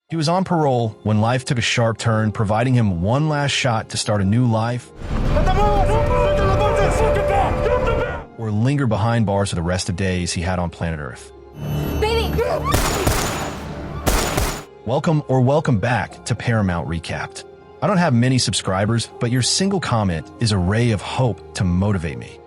He was on parole when life took a sharp turn, providing him one last shot to start a new life or linger behind bars for the rest of days he had on planet Earth. Baby! Welcome back to Paramount Recapped. I don't have many subscribers, but your single comment is a ray of hope to motivate me.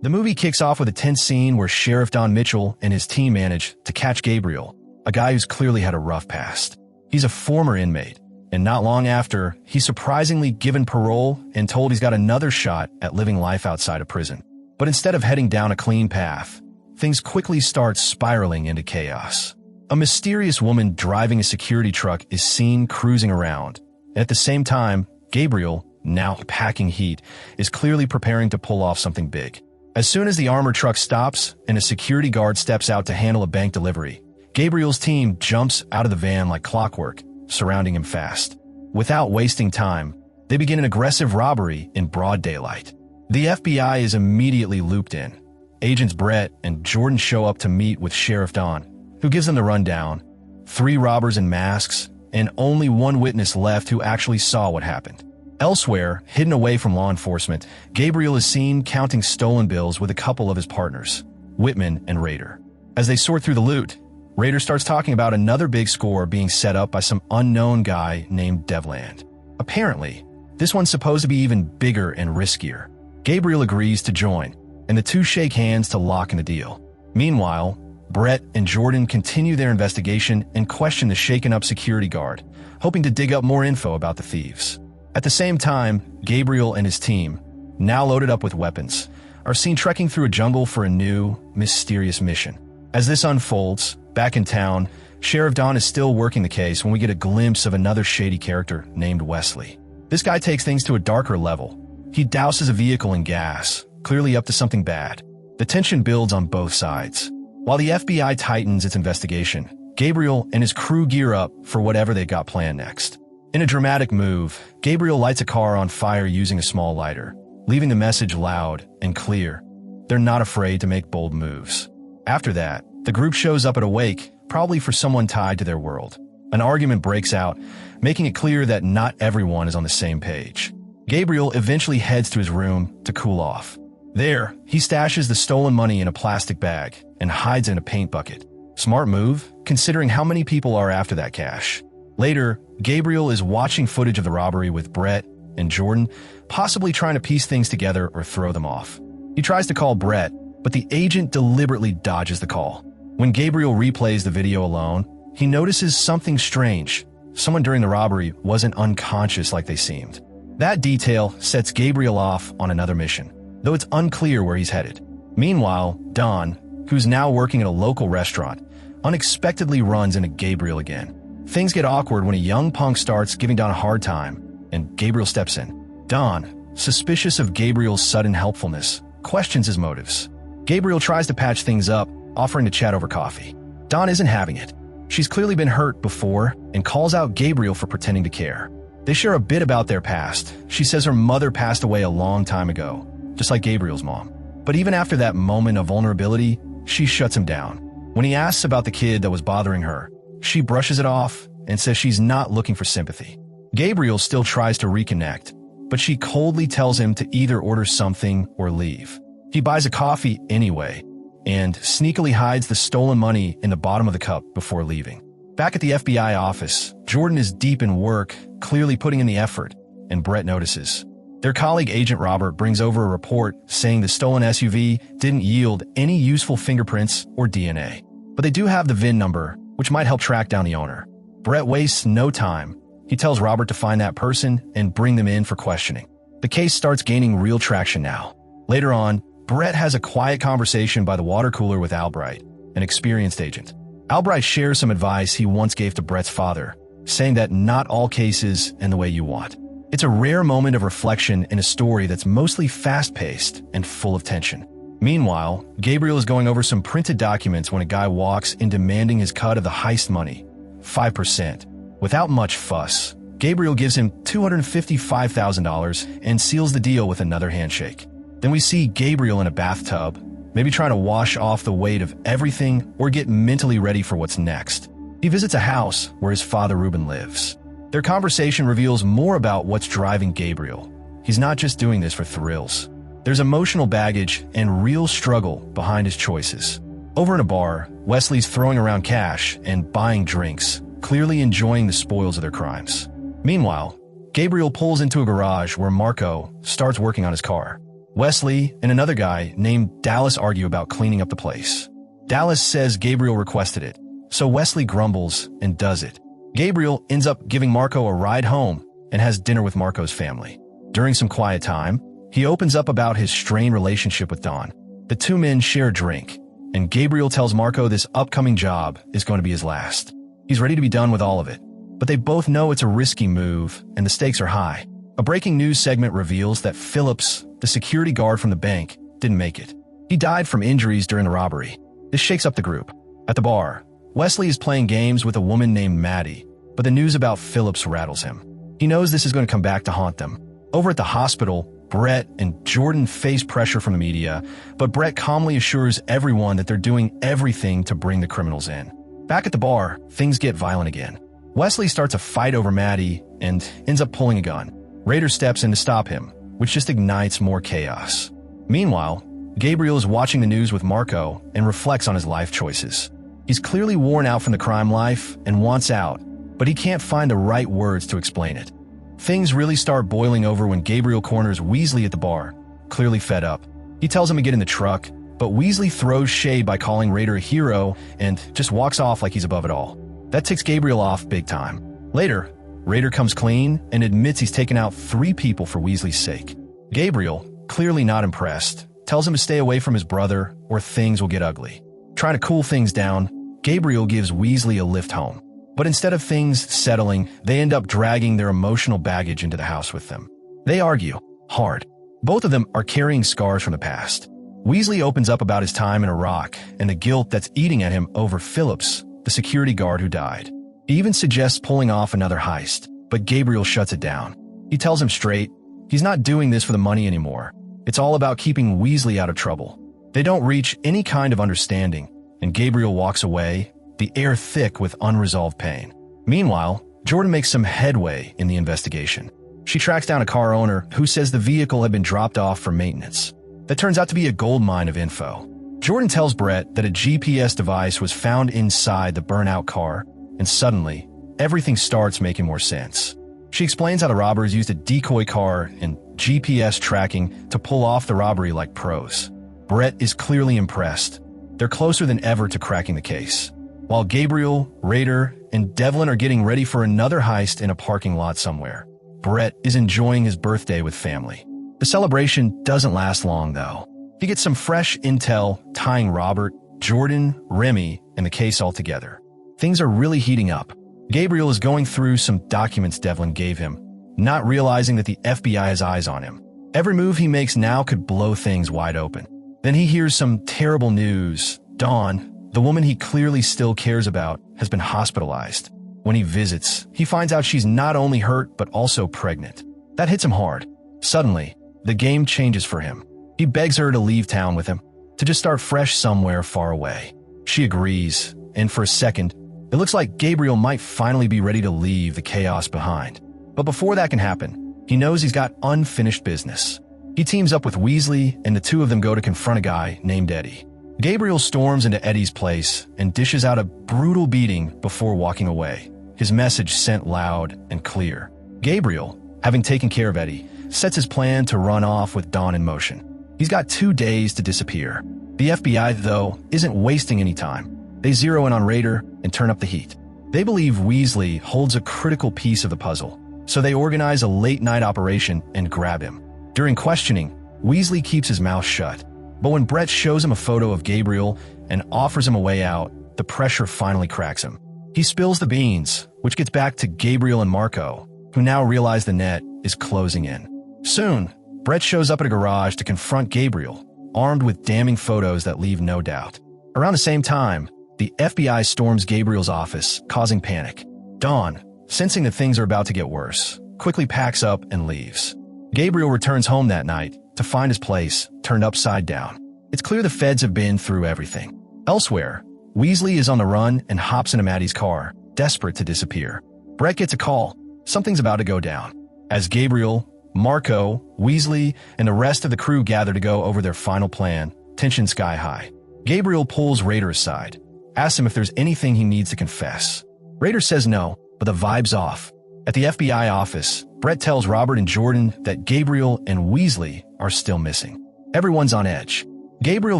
The movie kicks off with a tense scene where Sheriff Don Mitchell and his team manage to catch Gabriel, a guy who's clearly had a rough past. He's a former inmate, and not long after, he's surprisingly given parole and told he's got another shot at living life outside of prison. But instead of heading down a clean path, things quickly start spiraling into chaos. A mysterious woman driving a security truck is seen cruising around. At the same time, Gabriel, now packing heat, is clearly preparing to pull off something big. As soon as the armored truck stops and a security guard steps out to handle a bank delivery, Gabriel's team jumps out of the van like clockwork, surrounding him fast. Without wasting time, they begin an aggressive robbery in broad daylight. The FBI is immediately looped in. Agents Brett and Jordan show up to meet with Sheriff Don, who gives them the rundown. 3 robbers in masks, and only one witness left who actually saw what happened. Elsewhere, hidden away from law enforcement, Gabriel is seen counting stolen bills with a couple of his partners, Whitman and Rader. As they sort through the loot, Rader starts talking about another big score being set up by some unknown guy named Devland. Apparently, this one's supposed to be even bigger and riskier. Gabriel agrees to join, and the two shake hands to lock in the deal. Meanwhile, Brett and Jordan continue their investigation and question the shaken-up security guard, hoping to dig up more info about the thieves. At the same time, Gabriel and his team, now loaded up with weapons, are seen trekking through a jungle for a new, mysterious mission. As this unfolds, back in town, Sheriff Don is still working the case when we get a glimpse of another shady character named Wesley. This guy takes things to a darker level. He douses a vehicle in gas, clearly up to something bad. The tension builds on both sides. While the FBI tightens its investigation, Gabriel and his crew gear up for whatever they got planned next. In a dramatic move, Gabriel lights a car on fire using a small lighter, leaving the message loud and clear. They're not afraid to make bold moves. After that, the group shows up at a wake, probably for someone tied to their world. An argument breaks out, making it clear that not everyone is on the same page. Gabriel eventually heads to his room to cool off. There, he stashes the stolen money in a plastic bag and hides in a paint bucket. Smart move, considering how many people are after that cash. Later, Gabriel is watching footage of the robbery with Brett and Jordan, possibly trying to piece things together or throw them off. He tries to call Brett, but the agent deliberately dodges the call. When Gabriel replays the video alone, he notices something strange. Someone during the robbery wasn't unconscious like they seemed. That detail sets Gabriel off on another mission, though it's unclear where he's headed. Meanwhile, Don, who's now working at a local restaurant, unexpectedly runs into Gabriel again. Things get awkward when a young punk starts giving Don a hard time, and Gabriel steps in. Don, suspicious of Gabriel's sudden helpfulness, questions his motives. Gabriel tries to patch things up, offering to chat over coffee. Don isn't having it. She's clearly been hurt before and calls out Gabriel for pretending to care. They share a bit about their past. She says her mother passed away a long time ago, just like Gabriel's mom. But even after that moment of vulnerability, she shuts him down. When he asks about the kid that was bothering her, she brushes it off and says she's not looking for sympathy. Gabriel still tries to reconnect, but she coldly tells him to either order something or leave. He buys a coffee anyway, and sneakily hides the stolen money in the bottom of the cup before leaving. Back at the FBI office, Jordan is deep in work, clearly putting in the effort, and Brett notices. Their colleague Agent Robert brings over a report saying the stolen SUV didn't yield any useful fingerprints or DNA. But they do have the VIN number, which might help track down the owner. Brett wastes no time. He tells Robert to find that person and bring them in for questioning. The case starts gaining real traction now. Later on, Brett has a quiet conversation by the water cooler with Albright, an experienced agent. Albright shares some advice he once gave to Brett's father, saying that not all cases end the way you want. It's a rare moment of reflection in a story that's mostly fast-paced and full of tension. Meanwhile, Gabriel is going over some printed documents when a guy walks in demanding his cut of the heist money, 5%. Without much fuss, Gabriel gives him $255,000 and seals the deal with another handshake. Then we see Gabriel in a bathtub, maybe trying to wash off the weight of everything or get mentally ready for what's next. He visits a house where his father Ruben lives. Their conversation reveals more about what's driving Gabriel. He's not just doing this for thrills. There's emotional baggage and real struggle behind his choices. Over in a bar, Wesley's throwing around cash and buying drinks, clearly enjoying the spoils of their crimes. Meanwhile, Gabriel pulls into a garage where Marco starts working on his car. Wesley and another guy named Dallas argue about cleaning up the place. Dallas says Gabriel requested it, so Wesley grumbles and does it. Gabriel ends up giving Marco a ride home and has dinner with Marco's family. During some quiet time, he opens up about his strained relationship with Dawn. The two men share a drink, and Gabriel tells Marco this upcoming job is going to be his last. He's ready to be done with all of it, but they both know it's a risky move and the stakes are high. A breaking news segment reveals that Phillips, the security guard from the bank, didn't make it. He died from injuries during the robbery. This shakes up the group. At the bar, Wesley is playing games with a woman named Maddie, but the news about Phillips rattles him. He knows this is going to come back to haunt them. Over at the hospital, Brett and Jordan face pressure from the media, but Brett calmly assures everyone that they're doing everything to bring the criminals in. Back at the bar, things get violent again. Wesley starts a fight over Maddie and ends up pulling a gun. Rader steps in to stop him, which just ignites more chaos. Meanwhile, Gabriel is watching the news with Marco and reflects on his life choices. He's clearly worn out from the crime life and wants out, but he can't find the right words to explain it. Things really start boiling over when Gabriel corners Weasley at the bar, clearly fed up. He tells him to get in the truck, but Weasley throws shade by calling Rader a hero and just walks off like he's above it all. That ticks Gabriel off big time. Later, Rader comes clean and admits he's taken out 3 people for Weasley's sake. Gabriel, clearly not impressed, tells him to stay away from his brother or things will get ugly. Trying to cool things down, Gabriel gives Weasley a lift home. But instead of things settling, they end up dragging their emotional baggage into the house with them. They argue hard. Both of them are carrying scars from the past. Weasley opens up about his time in Iraq and the guilt that's eating at him over Phillips, the security guard who died. He even suggests pulling off another heist, but Gabriel shuts it down. He tells him straight, he's not doing this for the money anymore. It's all about keeping Weasley out of trouble. They don't reach any kind of understanding, and Gabriel walks away, the air thick with unresolved pain. Meanwhile, Jordan makes some headway in the investigation. She tracks down a car owner who says the vehicle had been dropped off for maintenance. That turns out to be a goldmine of info. Jordan tells Brett that a GPS device was found inside the burnout car, and suddenly, everything starts making more sense. She explains how the robbers used a decoy car and GPS tracking to pull off the robbery like pros. Brett is clearly impressed. They're closer than ever to cracking the case. While Gabriel, Rader, and Devlin are getting ready for another heist in a parking lot somewhere, Brett is enjoying his birthday with family. The celebration doesn't last long, though. He gets some fresh intel tying Robert, Jordan, Remy, and the case all together. Things are really heating up. Gabriel is going through some documents Devlin gave him, not realizing that the FBI has eyes on him. Every move he makes now could blow things wide open. Then he hears some terrible news. Dawn, the woman he clearly still cares about, has been hospitalized. When he visits, he finds out she's not only hurt but also pregnant. That hits him hard. Suddenly, the game changes for him. He begs her to leave town with him, to just start fresh somewhere far away. She agrees, and for a second, it looks like Gabriel might finally be ready to leave the chaos behind. But before that can happen, he knows he's got unfinished business. He teams up with Weasley, and the two of them go to confront a guy named Eddie. Gabriel storms into Eddie's place and dishes out a brutal beating before walking away, his message sent loud and clear. Gabriel, having taken care of Eddie, sets his plan to run off with Dawn in motion. He's got 2 days to disappear. The FBI, though, isn't wasting any time. They zero in on Rader and turn up the heat. They believe Weasley holds a critical piece of the puzzle, so they organize a late-night operation and grab him. During questioning, Weasley keeps his mouth shut. But when Brett shows him a photo of Gabriel and offers him a way out, the pressure finally cracks him. He spills the beans, which gets back to Gabriel and Marco, who now realize the net is closing in. Soon, Brett shows up at a garage to confront Gabriel, armed with damning photos that leave no doubt. Around the same time, the FBI storms Gabriel's office, causing panic. Dawn, sensing that things are about to get worse, quickly packs up and leaves. Gabriel returns home that night to find his place turned upside down. It's clear the feds have been through everything. Elsewhere, Weasley is on the run and hops into Maddie's car, desperate to disappear. Brett gets a call. Something's about to go down. As Gabriel, Marco, Weasley, and the rest of the crew gather to go over their final plan, tension sky high. Gabriel pulls Raider aside, asks him if there's anything he needs to confess. Raider says no, but the vibe's off. At the FBI office, Brett tells Robert and Jordan that Gabriel and Weasley are still missing. Everyone's on edge. Gabriel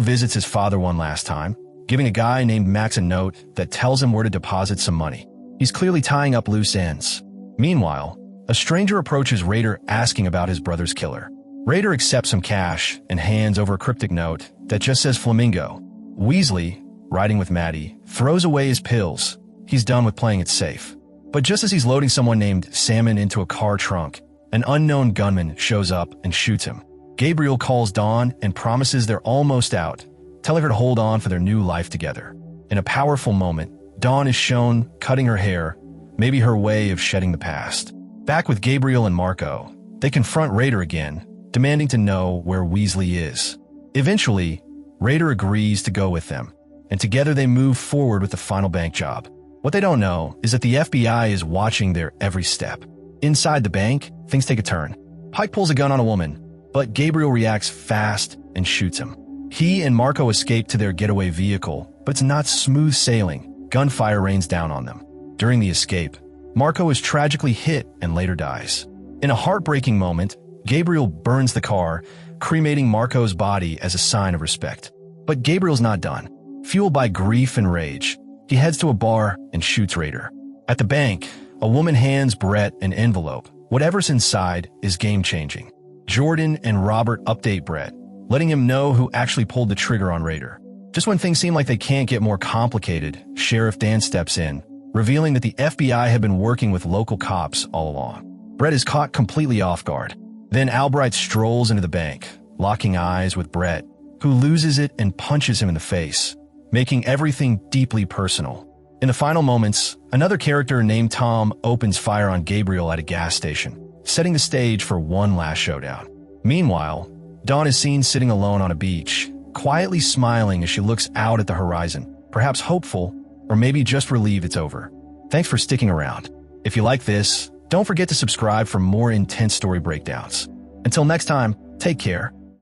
visits his father one last time, giving a guy named Max a note that tells him where to deposit some money. He's clearly tying up loose ends. Meanwhile, a stranger approaches Raider asking about his brother's killer. Raider accepts some cash and hands over a cryptic note that just says Flamingo. Weasley, riding with Maddie, throws away his pills. He's done with playing it safe. But just as he's loading someone named Salmon into a car trunk, an unknown gunman shows up and shoots him. Gabriel calls Dawn and promises they're almost out, telling her to hold on for their new life together. In a powerful moment, Dawn is shown cutting her hair, maybe her way of shedding the past. Back with Gabriel and Marco, they confront Raider again, demanding to know where Weasley is. Eventually, Raider agrees to go with them, and together they move forward with the final bank job. What they don't know is that the FBI is watching their every step. Inside the bank, things take a turn. Pike pulls a gun on a woman, but Gabriel reacts fast and shoots him. He and Marco escape to their getaway vehicle, but it's not smooth sailing. Gunfire rains down on them. During the escape, Marco is tragically hit and later dies. In a heartbreaking moment, Gabriel burns the car, cremating Marco's body as a sign of respect. But Gabriel's not done. Fueled by grief and rage, he heads to a bar and shoots Raider. At the bank, a woman hands Brett an envelope. Whatever's inside is game-changing. Jordan and Robert update Brett, letting him know who actually pulled the trigger on Raider. Just when things seem like they can't get more complicated, Sheriff Dan steps in, revealing that the FBI had been working with local cops all along. Brett is caught completely off guard. Then Albright strolls into the bank, locking eyes with Brett, who loses it and punches him in the face, making everything deeply personal. In the final moments, another character named Tom opens fire on Gabriel at a gas station, setting the stage for one last showdown. Meanwhile, Dawn is seen sitting alone on a beach, quietly smiling as she looks out at the horizon, perhaps hopeful, or maybe just relieved it's over. Thanks for sticking around. If you like this, don't forget to subscribe for more intense story breakdowns. Until next time, take care.